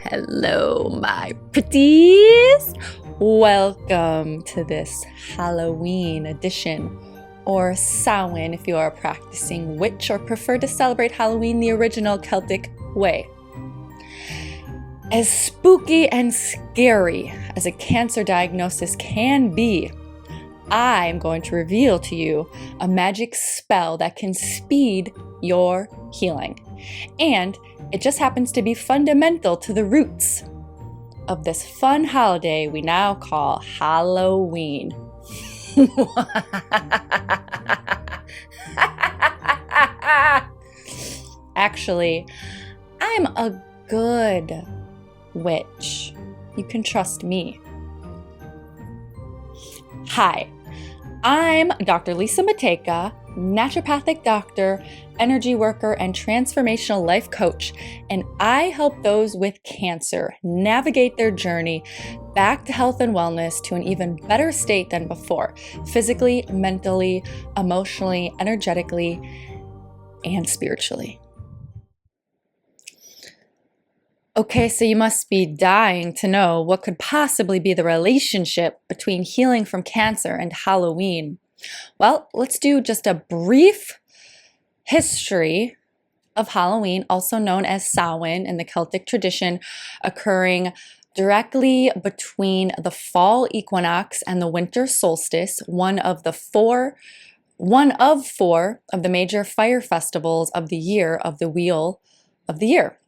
Hello, my pretties! Welcome to this Halloween edition, or Samhain if you are a practicing witch or prefer to celebrate Halloween the original Celtic way. As spooky and scary as a cancer diagnosis can be, I'm going to reveal to you a magic spell that can speed your healing. And it just happens to be fundamental to the roots of this fun holiday we now call Halloween. Actually, I'm a good witch. You can trust me. Hi, I'm Dr. Lisa Matejka, naturopathic doctor, energy worker, and transformational life coach, and I help those with cancer navigate their journey back to health and wellness to an even better state than before, physically, mentally, emotionally, energetically, and spiritually. Okay, so you must be dying to know what could possibly be the relationship between healing from cancer and Halloween. Well, let's do just a brief history of Halloween, also known as Samhain in the Celtic tradition, occurring directly between the fall equinox and the winter solstice, one of four of the major fire festivals of the year of the Wheel of the Year.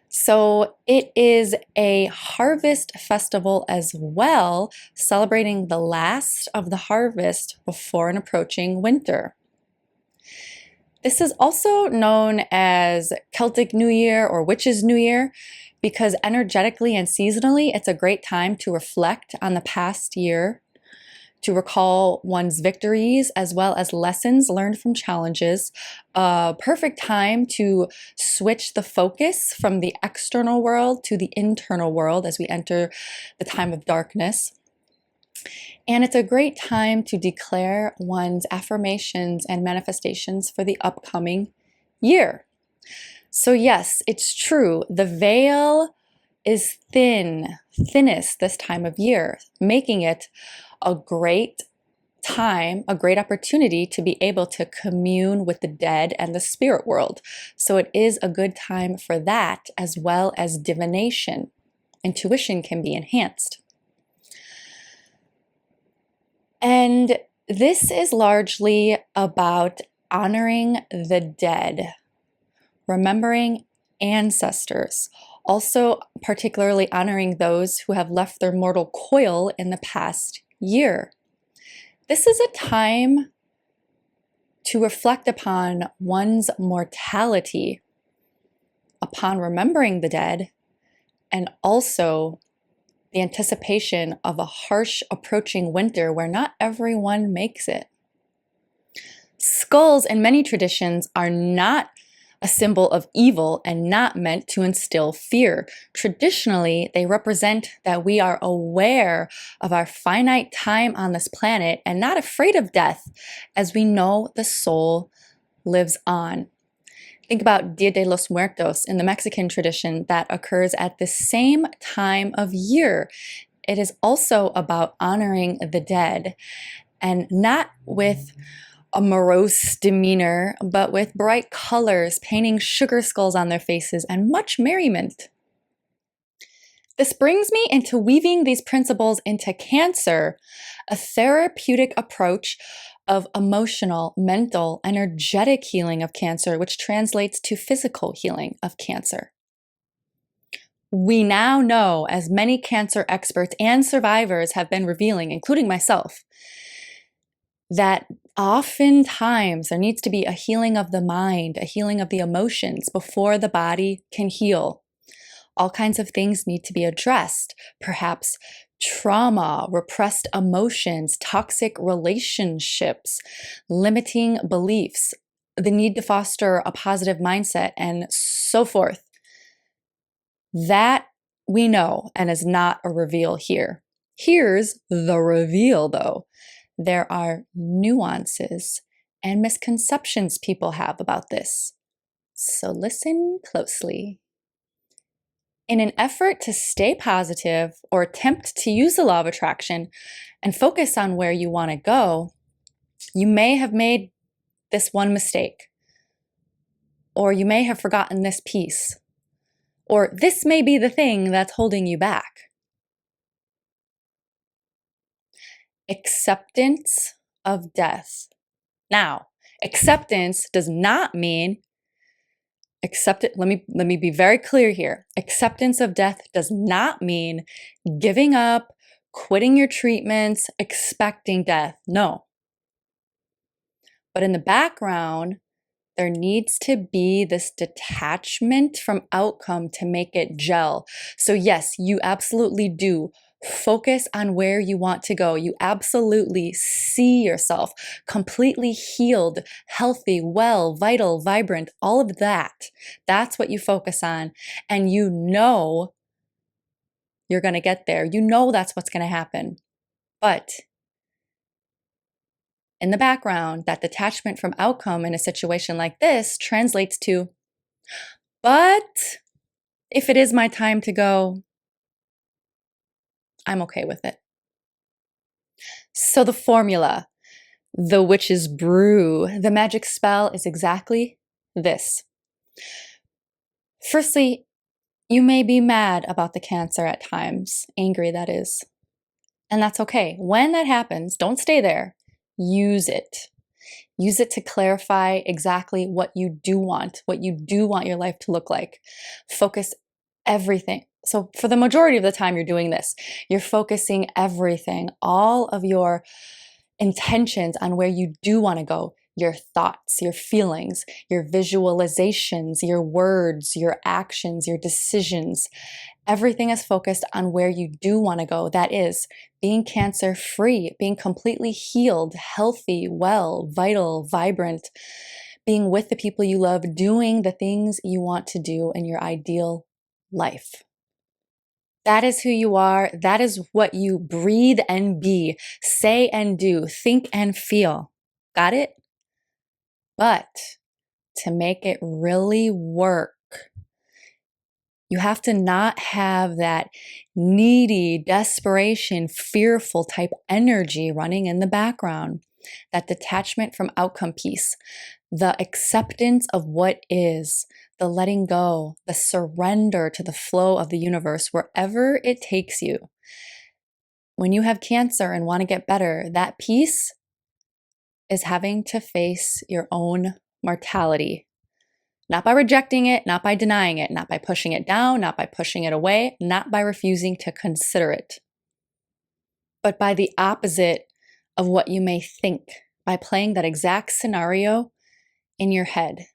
So it is a harvest festival as well, celebrating the last of the harvest before an approaching winter. This is also known as Celtic New Year or Witches' New Year because energetically and seasonally, it's a great time to reflect on the past year, to recall one's victories as well as lessons learned from challenges. A perfect time to switch the focus from the external world to the internal world as we enter the time of darkness. And it's a great time to declare one's affirmations and manifestations for the upcoming year. So yes, it's true, the veil is thinnest this time of year, making it a great time, a great opportunity to be able to commune with the dead and the spirit world. So it is a good time for that, as well as divination. Intuition can be enhanced. And this is largely about honoring the dead, remembering ancestors, also particularly honoring those who have left their mortal coil in the past year. This is a time to reflect upon one's mortality, upon remembering the dead, and also the anticipation of a harsh approaching winter where not everyone makes it. Skulls in many traditions are not a symbol of evil and not meant to instill fear. Traditionally, they represent that we are aware of our finite time on this planet and not afraid of death, as we know the soul lives on. Think about Dia de los Muertos in the Mexican tradition that occurs at the same time of year. It is also about honoring the dead, and not with a morose demeanor, but with bright colors, painting sugar skulls on their faces, and much merriment. This brings me into weaving these principles into cancer, a therapeutic approach of emotional, mental, energetic healing of cancer, which translates to physical healing of cancer. We now know, as many cancer experts and survivors have been revealing, including myself, that oftentimes there needs to be a healing of the mind, a healing of the emotions before the body can heal. All kinds of things need to be addressed, perhaps trauma, repressed emotions, toxic relationships, limiting beliefs, the need to foster a positive mindset, and so forth. That we know and is not a reveal here. Here's the reveal though. There are nuances and misconceptions people have about this. So listen closely. In an effort to stay positive or attempt to use the law of attraction and focus on where you want to go, you may have made this one mistake, or you may have forgotten this piece, or this may be the thing that's holding you back. Acceptance of death. Now, acceptance does not mean let me be very clear here. Acceptance of death does not mean giving up, quitting your treatments, expecting death. No. But in the background, there needs to be this detachment from outcome to make it gel. So yes, you absolutely do focus on where you want to go. You absolutely see yourself completely healed, healthy, well, vital, vibrant, all of that. That's what you focus on. And you know you're going to get there. You know that's what's going to happen. But in the background, that detachment from outcome in a situation like this translates to, but if it is my time to go, I'm okay with it. So the formula, the witch's brew, the magic spell is exactly this. Firstly, you may be mad about the cancer at times, angry that is, and that's okay. When that happens, don't stay there. Use it. Use it to clarify exactly what you do want your life to look like. Focus everything. So for the majority of the time you're doing this, you're focusing everything, all of your intentions on where you do want to go, your thoughts, your feelings, your visualizations, your words, your actions, your decisions. Everything is focused on where you do want to go. That is being cancer free, being completely healed, healthy, well, vital, vibrant, being with the people you love, doing the things you want to do in your ideal life. That is who you are. That is what you breathe and be, say and do, think and feel. Got it? But to make it really work, you have to not have that needy, desperation, fearful type energy running in the background. That detachment from outcome piece, the acceptance of what is, the letting go, the surrender to the flow of the universe wherever it takes you. When you have cancer and want to get better, that piece is having to face your own mortality. Not by rejecting it, not by denying it, not by pushing it down, not by pushing it away, not by refusing to consider it, but by the opposite of what you may think, by playing that exact scenario in your head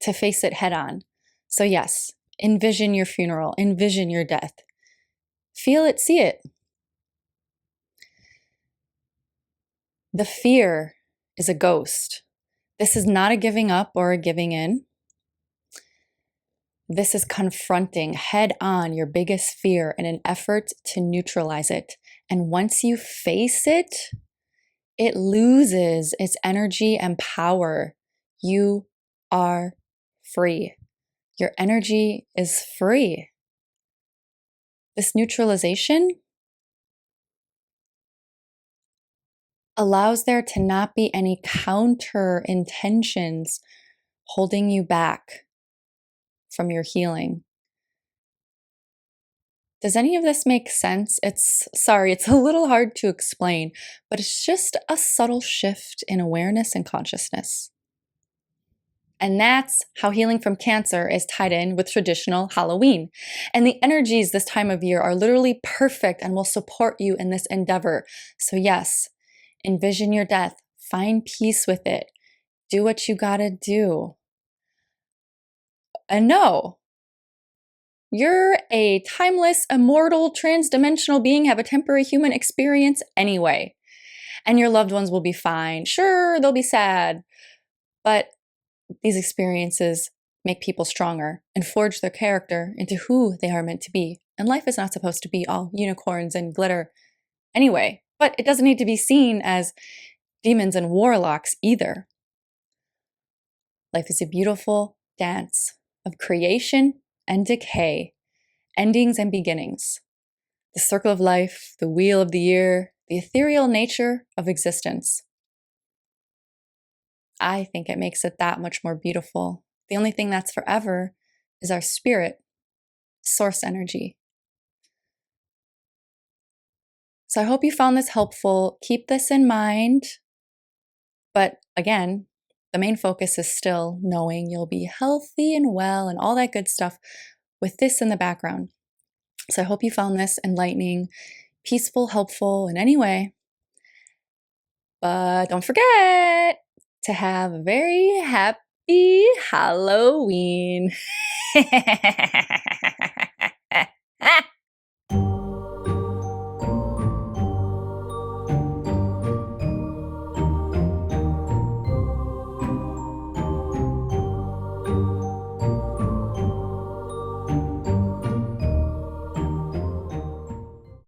to face it head on. So yes, envision your funeral, envision your death. Feel it, see it. The fear is a ghost. This is not a giving up or a giving in. This is confronting head on your biggest fear in an effort to neutralize it. And once you face it, it loses its energy and power. You are free. Your energy is free. This neutralization allows there to not be any counter intentions holding you back from your healing. Does any of this make sense? It's a little hard to explain, but it's just a subtle shift in awareness and consciousness. And that's how healing from cancer is tied in with traditional Halloween. And the energies this time of year are literally perfect and will support you in this endeavor. So yes, envision your death, find peace with it, do what you gotta do. And know, you're a timeless, immortal, trans-dimensional being, have a temporary human experience anyway. And your loved ones will be fine. Sure, they'll be sad, but these experiences make people stronger and forge their character into who they are meant to be. And life is not supposed to be all unicorns and glitter anyway, but it doesn't need to be seen as demons and warlocks either. Life is a beautiful dance of creation and decay. endings and beginnings, the circle of life, the wheel of the year, the ethereal nature of existence. I think it makes it that much more beautiful. The only thing that's forever is our spirit, source energy. So I hope you found this helpful. Keep this in mind. But again, the main focus is still knowing you'll be healthy and well and all that good stuff with this in the background. So I hope you found this enlightening, peaceful, helpful in any way. But don't forget to have a very happy Halloween.